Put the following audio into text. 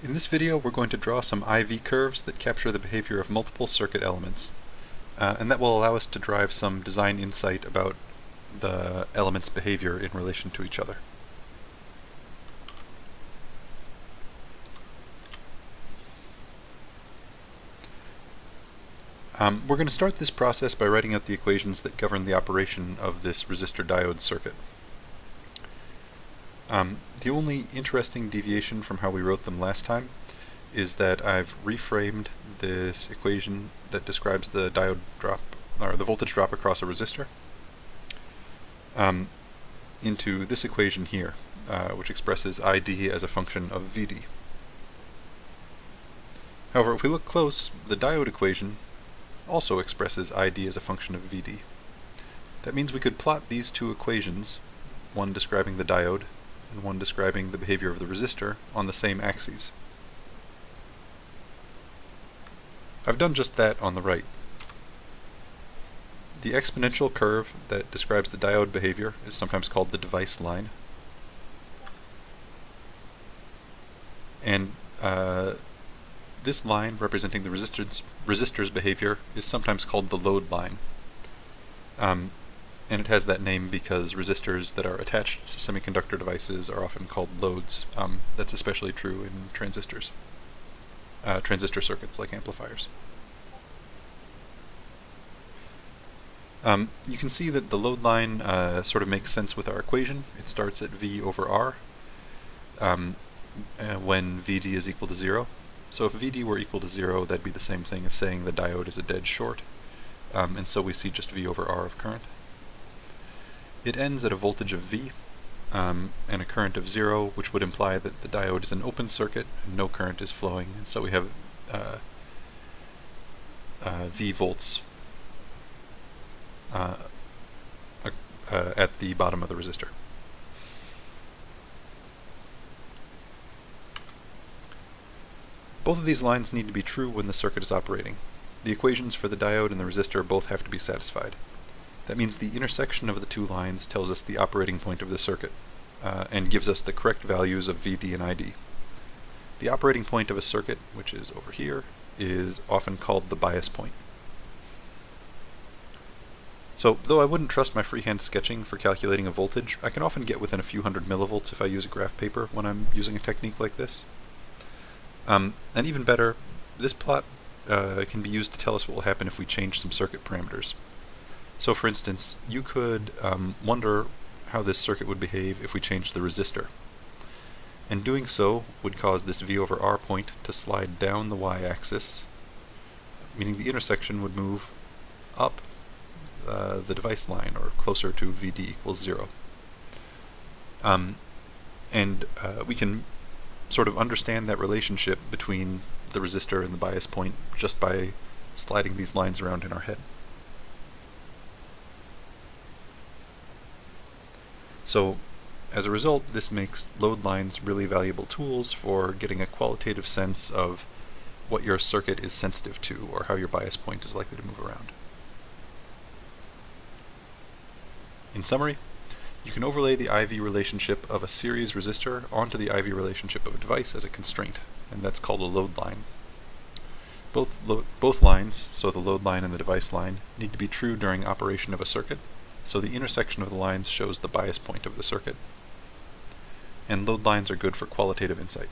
In this video, we're going to draw some IV curves that capture the behavior of multiple circuit elements, and that will allow us to derive some design insight about the elements' behavior in relation to each other. We're going to start this process by writing out the equations that govern the operation of this resistor-diode circuit. The only interesting deviation from how we wrote them last time is that I've reframed this equation that describes the diode drop, or the voltage drop across a resistor, into this equation here, which expresses ID as a function of VD. However, if we look close, the diode equation also expresses ID as a function of VD. That means we could plot these two equations, one describing the diode and one describing the behavior of the resistor, on the same axes. I've done just that on the right. The exponential curve that describes the diode behavior is sometimes called the device line. And this line representing the resistor's behavior is sometimes called the load line. And it has that name because resistors that are attached to semiconductor devices are often called loads. That's especially true in transistors, transistor circuits like amplifiers. You can see that the load line sort of makes sense with our equation. It starts at V over R when VD is equal to 0. So if VD were equal to 0, that'd be the same thing as saying the diode is a dead short. And so we see just V over R of current. It ends at a voltage of V and a current of 0, which would imply that the diode is an open circuit and no current is flowing. And so we have V volts at the bottom of the resistor. Both of these lines need to be true when the circuit is operating. The equations for the diode and the resistor both have to be satisfied. That means the intersection of the two lines tells us the operating point of the circuit, and gives us the correct values of VD and ID. The operating point of a circuit, which is over here, is often called the bias point. So, though I wouldn't trust my freehand sketching for calculating a voltage, I can often get within a few hundred millivolts if I use a graph paper when I'm using a technique like this. And even better, this plot can be used to tell us what will happen if we change some circuit parameters. So for instance, you could wonder how this circuit would behave if we changed the resistor. And doing so would cause this V over R point to slide down the y-axis, meaning the intersection would move up the device line, or closer to VD equals 0. We can sort of understand that relationship between the resistor and the bias point just by sliding these lines around in our head. So, as a result, this makes load lines really valuable tools for getting a qualitative sense of what your circuit is sensitive to, or how your bias point is likely to move around. In summary, you can overlay the IV relationship of a series resistor onto the IV relationship of a device as a constraint, and that's called a load line. Both lines, so the load line and the device line, need to be true during operation of a circuit, so the intersection of the lines shows the bias point of the circuit. And load lines are good for qualitative insight.